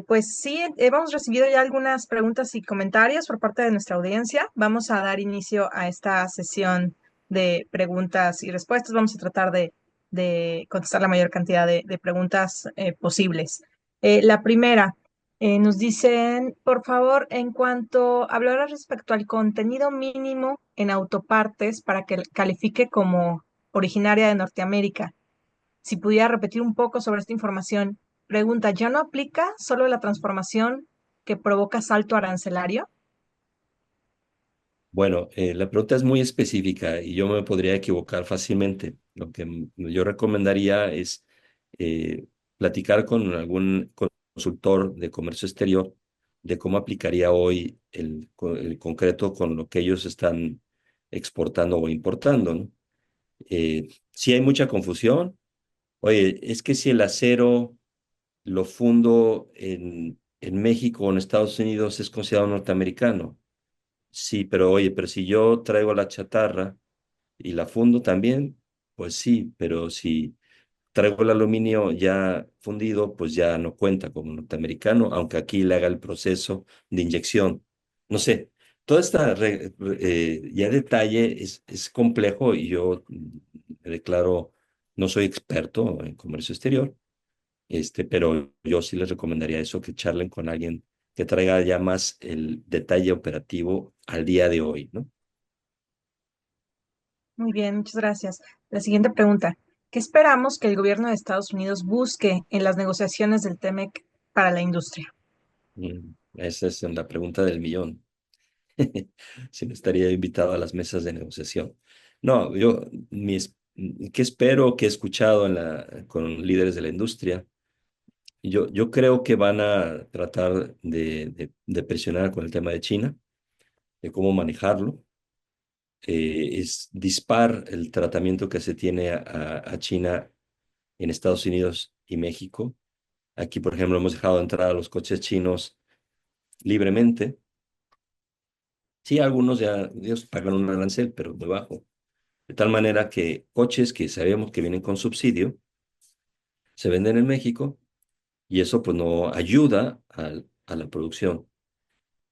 Pues sí, hemos recibido ya algunas preguntas y comentarios por parte de nuestra audiencia. Vamos a dar inicio a esta sesión de preguntas y respuestas. Vamos a tratar de contestar la mayor cantidad de preguntas posibles. La primera. Nos dicen, por favor, en cuanto hablar respecto al contenido mínimo en autopartes para que califique como originaria de Norteamérica, si pudiera repetir un poco sobre esta información. Pregunta, ¿ya no aplica solo la transformación que provoca salto arancelario? Bueno, la pregunta es muy específica y yo me podría equivocar fácilmente. Lo que yo recomendaría es eh, platicar con algún consultor de comercio exterior de cómo aplicaría hoy el concreto con lo que ellos están exportando o importando, ¿no? Sí hay mucha confusión. Oye, es que si el acero lo fundo en México o en Estados Unidos es considerado norteamericano. Sí, pero oye, pero si yo traigo la chatarra y la fundo también, pues sí, pero si traigo el aluminio ya fundido, pues ya no cuenta como norteamericano, aunque aquí le haga el proceso de inyección. No sé, toda esta ya detalle es complejo y yo me declaro, no soy experto en comercio exterior, pero yo sí les recomendaría eso, que charlen con alguien que traiga ya más el detalle operativo al día de hoy, ¿no? Muy bien, muchas gracias. La siguiente pregunta. ¿Qué esperamos que el gobierno de Estados Unidos busque en las negociaciones del TEMEC para la industria? Esa es la pregunta del millón. Si no estaría invitado a las mesas de negociación. No, ¿qué espero que he escuchado con líderes de la industria? Yo creo que van a tratar de presionar con el tema de China, de cómo manejarlo. Es dispar el tratamiento que se tiene a China en Estados Unidos y México. Aquí, por ejemplo, hemos dejado entrar a los coches chinos libremente. Sí, algunos ya ellos pagan un arancel, pero muy bajo. De tal manera que coches que sabemos que vienen con subsidio se venden en México y eso pues no ayuda a la producción.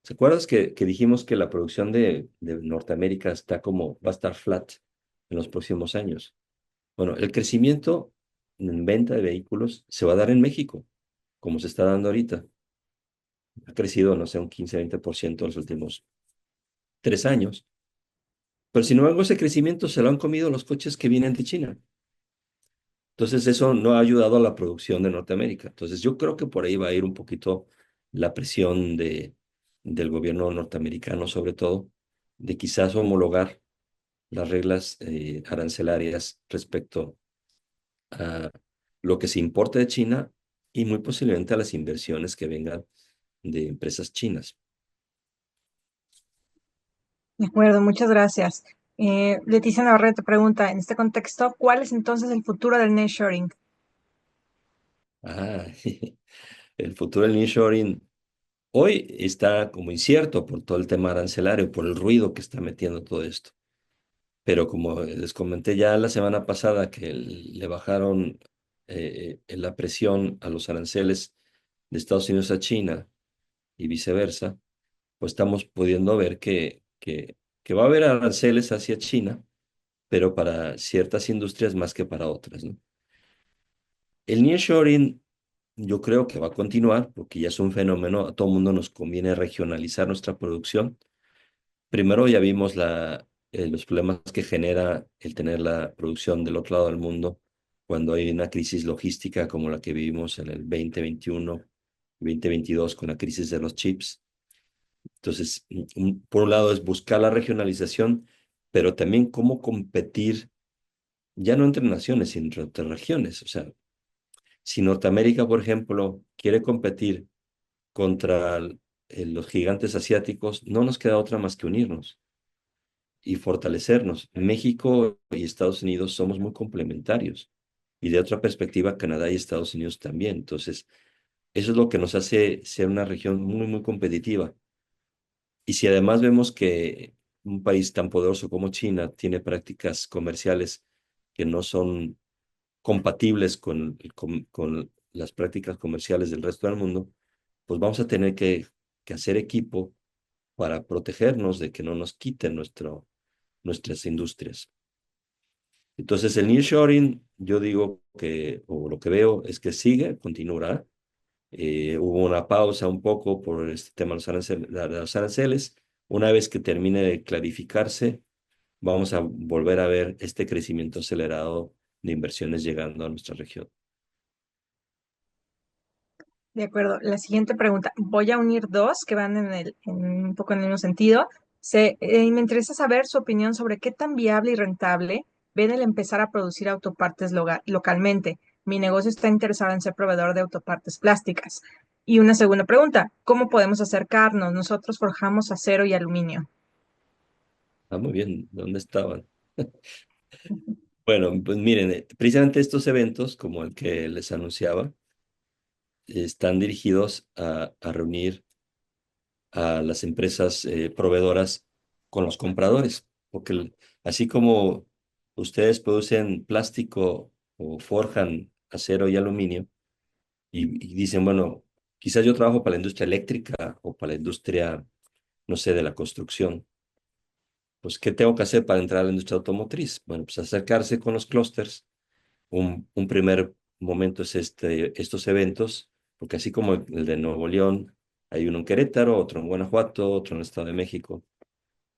¿Se acuerdas que dijimos que la producción de Norteamérica está como, va a estar flat en los próximos años? Bueno, el crecimiento en venta de vehículos se va a dar en México, como se está dando ahorita. Ha crecido, no sé, un 15-20% en los últimos 3 años. Pero sin embargo, ese crecimiento se lo han comido los coches que vienen de China. Entonces, eso no ha ayudado a la producción de Norteamérica. Entonces, yo creo que por ahí va a ir un poquito la presión del gobierno norteamericano, sobre todo, de quizás homologar las reglas arancelarias respecto a lo que se importa de China y muy posiblemente a las inversiones que vengan de empresas chinas. De acuerdo, muchas gracias. Leticia Navarrete te pregunta, en este contexto, ¿cuál es entonces el futuro del nearshoring? Ah, el futuro del nearshoring hoy está como incierto por todo el tema arancelario, por el ruido que está metiendo todo esto. Pero como les comenté ya la semana pasada que le bajaron la presión a los aranceles de Estados Unidos a China y viceversa, pues estamos pudiendo ver que va a haber aranceles hacia China, pero para ciertas industrias más que para otras, ¿no? El nearshoring yo creo que va a continuar porque ya es un fenómeno, a todo mundo nos conviene regionalizar nuestra producción. Primero ya vimos los problemas que genera el tener la producción del otro lado del mundo cuando hay una crisis logística como la que vivimos en el 2021, 2022 con la crisis de los chips. Entonces, por un lado es buscar la regionalización, pero también cómo competir, ya no entre naciones, sino entre regiones. O sea, si Norteamérica, por ejemplo, quiere competir contra los gigantes asiáticos, no nos queda otra más que unirnos y fortalecernos. México y Estados Unidos somos muy complementarios y de otra perspectiva, Canadá y Estados Unidos también. Entonces, eso es lo que nos hace ser una región muy, muy competitiva. Y si además vemos que un país tan poderoso como China tiene prácticas comerciales que no son compatibles con las prácticas comerciales del resto del mundo, pues vamos a tener que hacer equipo para protegernos de que no nos quiten nuestras industrias. Entonces, el nearshoring, yo digo que, o lo que veo es que sigue, continuará. Hubo una pausa un poco por este tema de los aranceles. Una vez que termine de clarificarse, vamos a volver a ver este crecimiento acelerado de inversiones llegando a nuestra región. De acuerdo. La siguiente pregunta. Voy a unir dos que van en un poco en el mismo sentido. Me interesa saber su opinión sobre qué tan viable y rentable ven el empezar a producir autopartes localmente. Mi negocio está interesado en ser proveedor de autopartes plásticas. Y una segunda pregunta. ¿Cómo podemos acercarnos? Nosotros forjamos acero y aluminio. Ah, muy bien, ¿dónde estaban? Bueno, pues miren, precisamente estos eventos, como el que les anunciaba, están dirigidos a reunir a las empresas proveedoras con los compradores, porque así como ustedes producen plástico o forjan acero y aluminio y dicen, bueno, quizás yo trabajo para la industria eléctrica o para la industria, no sé, de la construcción, pues ¿qué tengo que hacer para entrar a la industria automotriz? Bueno, pues acercarse con los clústeres. Un primer momento es estos eventos, porque así como el de Nuevo León, hay uno en Querétaro, otro en Guanajuato, otro en el Estado de México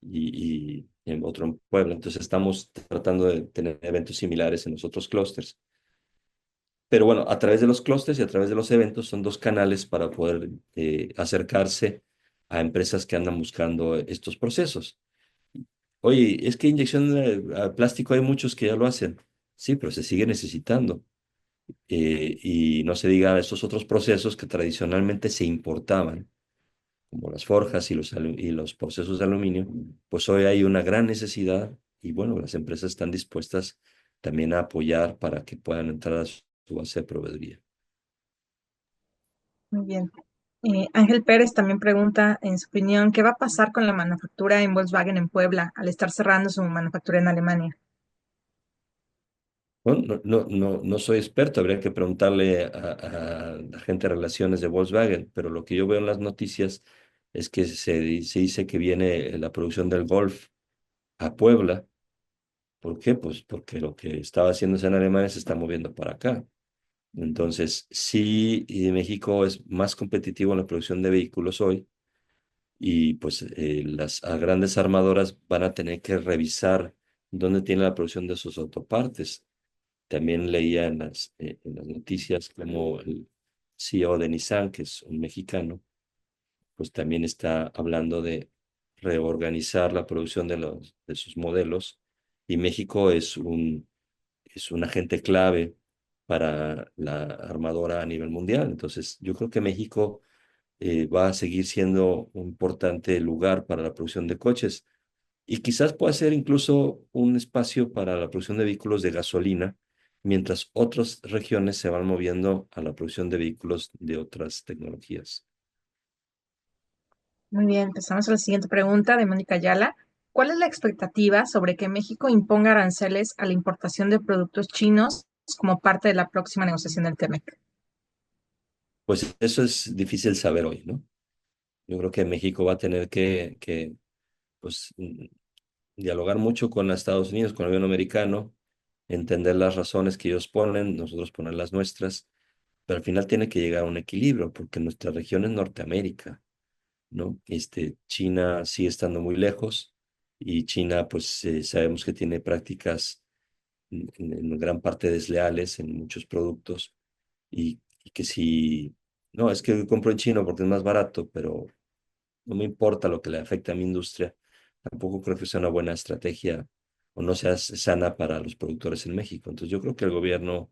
y en otro en Puebla. Entonces estamos tratando de tener eventos similares en los otros clústeres. Pero bueno, a través de los clústeres y a través de los eventos son dos canales para poder acercarse a empresas que andan buscando estos procesos. Oye, es que inyección de plástico hay muchos que ya lo hacen. Sí, pero se sigue necesitando. Y no se diga estos otros procesos que tradicionalmente se importaban, como las forjas y los procesos de aluminio, pues hoy hay una gran necesidad y bueno, las empresas están dispuestas también a apoyar para que puedan entrar a su base de proveeduría. Muy bien. Ángel Pérez también pregunta, en su opinión, ¿qué va a pasar con la manufactura en Volkswagen en Puebla al estar cerrando su manufactura en Alemania? Bueno, no soy experto, habría que preguntarle a la gente de relaciones de Volkswagen, pero lo que yo veo en las noticias es que se dice que viene la producción del Golf a Puebla. ¿Por qué? Pues porque lo que estaba haciéndose en Alemania se está moviendo para acá. Entonces, sí, y México es más competitivo en la producción de vehículos hoy y pues las grandes armadoras van a tener que revisar dónde tiene la producción de sus autopartes. También leía en las noticias como el CEO de Nissan, que es un mexicano, pues también está hablando de reorganizar la producción de sus modelos y México es un agente clave para la armadora a nivel mundial. Entonces, yo creo que México va a seguir siendo un importante lugar para la producción de coches y quizás pueda ser incluso un espacio para la producción de vehículos de gasolina, mientras otras regiones se van moviendo a la producción de vehículos de otras tecnologías. Muy bien, pasamos a la siguiente pregunta de Mónica Ayala. ¿Cuál es la expectativa sobre que México imponga aranceles a la importación de productos chinos como parte de la próxima negociación del TEMEC? Pues eso es difícil saber hoy, ¿no? Yo creo que México va a tener que pues, dialogar mucho con Estados Unidos, con el gobierno americano, entender las razones que ellos ponen, nosotros poner las nuestras, pero al final tiene que llegar a un equilibrio, porque nuestra región es Norteamérica, ¿no? China sigue estando muy lejos y China, pues sabemos que tiene prácticas en gran parte desleales en muchos productos y que si, no, es que compro en chino porque es más barato, pero no me importa lo que le afecte a mi industria, tampoco creo que sea una buena estrategia o no sea sana para los productores en México. Entonces yo creo que el gobierno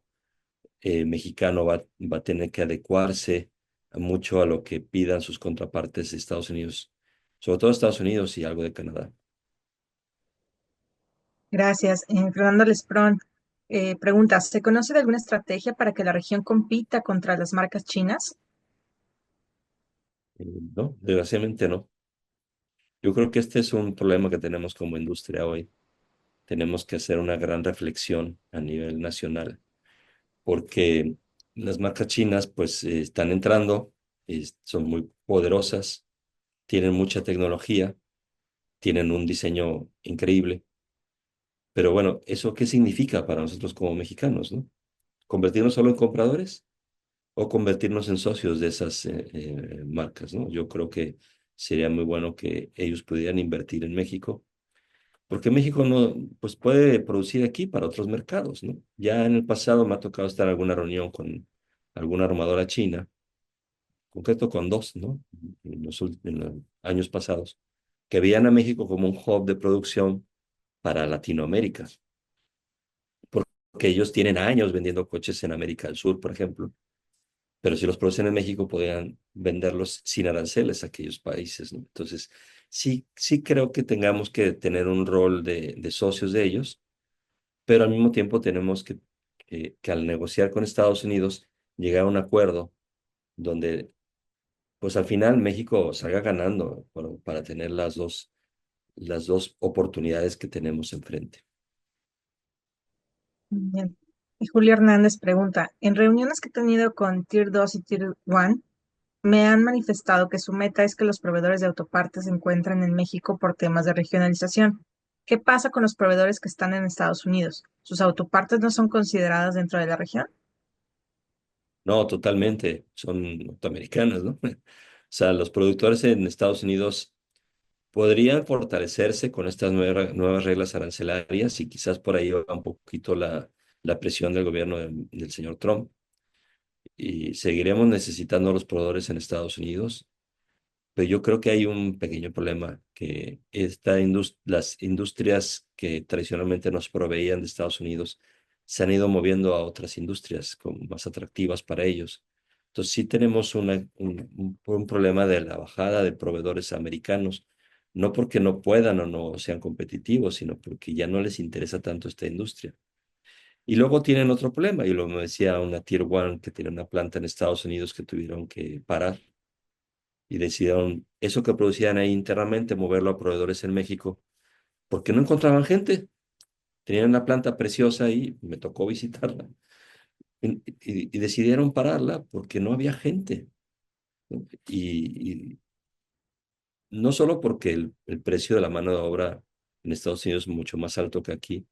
mexicano va a tener que adecuarse mucho a lo que pidan sus contrapartes de Estados Unidos, sobre todo Estados Unidos y algo de Canadá. Gracias. Fernando Lesprón pregunta, ¿se conoce de alguna estrategia para que la región compita contra las marcas chinas? No, desgraciadamente no. Yo creo que este es un problema que tenemos como industria hoy. Tenemos que hacer una gran reflexión a nivel nacional, porque las marcas chinas pues están entrando, son muy poderosas, tienen mucha tecnología, tienen un diseño increíble, pero bueno, ¿eso qué significa para nosotros como mexicanos, no? ¿Convertirnos solo en compradores o convertirnos en socios de esas marcas, no? Yo creo que sería muy bueno que ellos pudieran invertir en México porque México no, pues puede producir aquí para otros mercados, ¿no? Ya en el pasado me ha tocado estar en alguna reunión con alguna armadora china, concreto con dos, ¿no? En los años pasados, que veían a México como un hub de producción para Latinoamérica, porque ellos tienen años vendiendo coches en América del Sur, por ejemplo, pero si los producen en México, podrían venderlos sin aranceles a aquellos países, ¿no? Entonces, sí creo que tengamos que tener un rol de socios de ellos pero al mismo tiempo tenemos que al negociar con Estados Unidos llegar a un acuerdo donde pues al final México salga ganando para tener las dos oportunidades que tenemos enfrente. Bien. Y Julio Hernández pregunta, en reuniones que he tenido con Tier 2 y Tier 1, me han manifestado que su meta es que los proveedores de autopartes se encuentren en México por temas de regionalización. ¿Qué pasa con los proveedores que están en Estados Unidos? ¿Sus autopartes no son consideradas dentro de la región? No, totalmente, son norteamericanas, ¿no? O sea, los productores en Estados Unidos podrían fortalecerse con estas nuevas reglas arancelarias y quizás por ahí va un poquito la presión del gobierno del señor Trump. Y seguiremos necesitando a los proveedores en Estados Unidos. Pero yo creo que hay un pequeño problema, que las industrias que tradicionalmente nos proveían de Estados Unidos se han ido moviendo a otras industrias más atractivas para ellos. Entonces sí tenemos un problema de la bajada de proveedores americanos, no porque no puedan o no sean competitivos, sino porque ya no les interesa tanto esta industria. Y luego tienen otro problema, y lo me decía una Tier 1 que tiene una planta en Estados Unidos que tuvieron que parar y decidieron eso que producían ahí internamente, moverlo a proveedores en México, porque no encontraban gente. Tenían una planta preciosa y me tocó visitarla. Y decidieron pararla porque no había gente, ¿no? Y no solo porque el precio de la mano de obra en Estados Unidos es mucho más alto que aquí,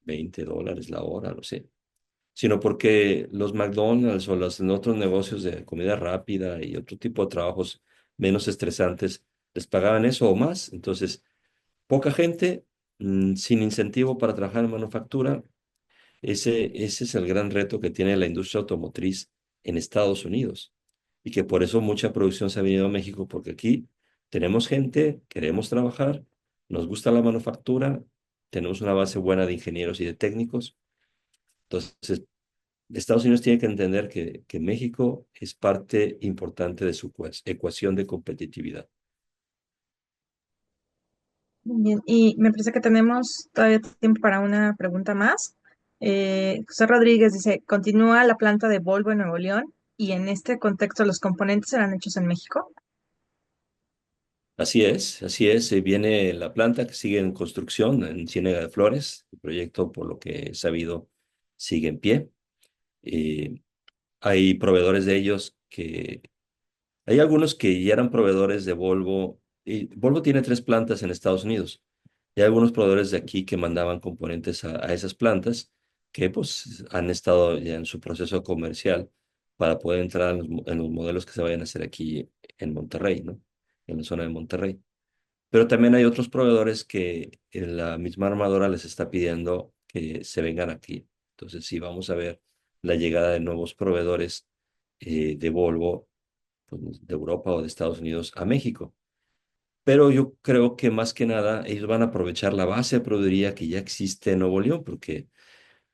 $20 la hora, no sé, sino porque los McDonald's o los otros negocios de comida rápida y otro tipo de trabajos menos estresantes les pagaban eso o más. Entonces, poca gente, sin incentivo para trabajar en manufactura. Ese es el gran reto que tiene la industria automotriz en Estados Unidos y que por eso mucha producción se ha venido a México, porque aquí tenemos gente, queremos trabajar, nos gusta la manufactura, tenemos una base buena de ingenieros y de técnicos. Entonces, Estados Unidos tiene que entender que México es parte importante de su ecuación de competitividad. Bien, y me parece que tenemos todavía tiempo para una pregunta más. José Rodríguez dice, ¿continúa la planta de Volvo en Nuevo León? Y en este contexto, ¿los componentes serán hechos en México? Así es, así es. Viene la planta que sigue en construcción en Ciénega de Flores. El proyecto, por lo que he sabido, sigue en pie. Eh, Hay proveedores de ellos hay algunos que ya eran proveedores de Volvo. Y Volvo tiene 3 plantas en Estados Unidos. Y hay algunos proveedores de aquí que mandaban componentes a esas plantas que pues han estado ya en su proceso comercial para poder entrar en los modelos que se vayan a hacer aquí en Monterrey, ¿no? En la zona de Monterrey. Pero también hay otros proveedores que la misma armadora les está pidiendo que se vengan aquí. Entonces, sí, vamos a ver la llegada de nuevos proveedores de Volvo, pues, de Europa o de Estados Unidos a México. Pero yo creo que más que nada ellos van a aprovechar la base de proveeduría que ya existe en Nuevo León, porque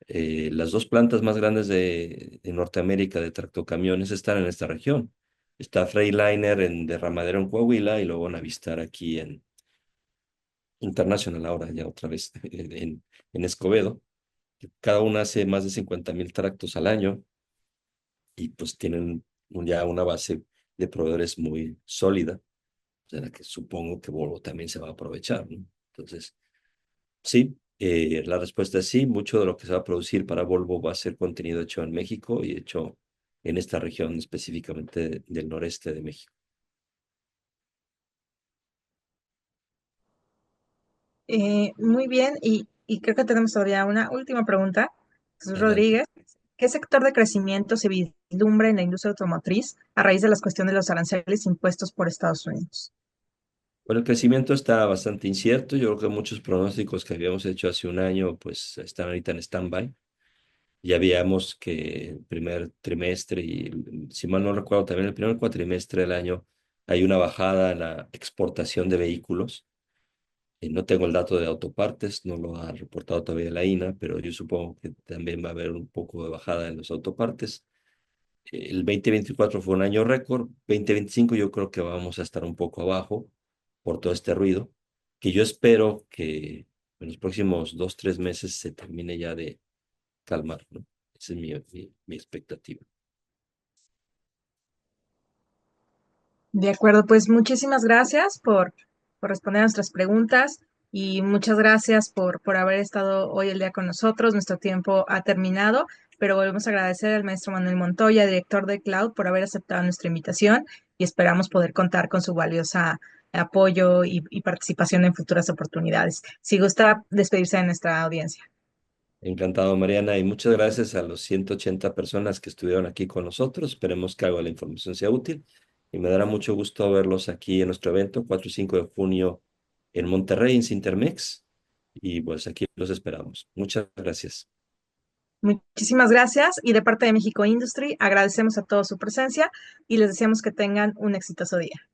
las 2 plantas más grandes de Norteamérica de tractocamiones están en esta región. Está Freightliner en Derramadero en Coahuila y luego Navistar aquí en International ahora ya otra vez en Escobedo. Cada una hace más de 50,000 tractos al año y pues tienen ya una base de proveedores muy sólida, de la que supongo que Volvo también se va a aprovechar, ¿no? Entonces, sí, la respuesta es sí. Mucho de lo que se va a producir para Volvo va a ser contenido hecho en México y hecho en esta región específicamente del noreste de México. Muy bien, y creo que tenemos todavía una última pregunta. Jesús Adelante. Rodríguez, ¿qué sector de crecimiento se vislumbra en la industria automotriz a raíz de las cuestiones de los aranceles impuestos por Estados Unidos? Bueno, el crecimiento está bastante incierto. Yo creo que muchos pronósticos que habíamos hecho hace un año, pues están ahorita en stand-by. Ya veíamos que el primer trimestre y, si mal no recuerdo, también el primer cuatrimestre del año hay una bajada en la exportación de vehículos. No tengo el dato de autopartes, no lo ha reportado todavía la INA, pero yo supongo que también va a haber un poco de bajada en los autopartes. El 2024 fue un año récord. 2025 yo creo que vamos a estar un poco abajo por todo este ruido, que yo espero que en los próximos 2, 3 meses se termine ya de calmar, ¿no? Esa es mi expectativa. De acuerdo, pues muchísimas gracias por responder a nuestras preguntas y muchas gracias por haber estado hoy el día con nosotros. Nuestro tiempo ha terminado, pero volvemos a agradecer al maestro Manuel Montoya, director de Cloud, por haber aceptado nuestra invitación y esperamos poder contar con su valiosa apoyo y participación en futuras oportunidades. Si gusta despedirse de nuestra audiencia. Encantado, Mariana, y muchas gracias a los 180 personas que estuvieron aquí con nosotros. Esperemos que algo de la información sea útil y me dará mucho gusto verlos aquí en nuestro evento 4 y 5 de junio en Monterrey, en Cintermex, y pues aquí los esperamos. Muchas gracias. Muchísimas gracias y de parte de México Industry agradecemos a todos su presencia y les deseamos que tengan un exitoso día.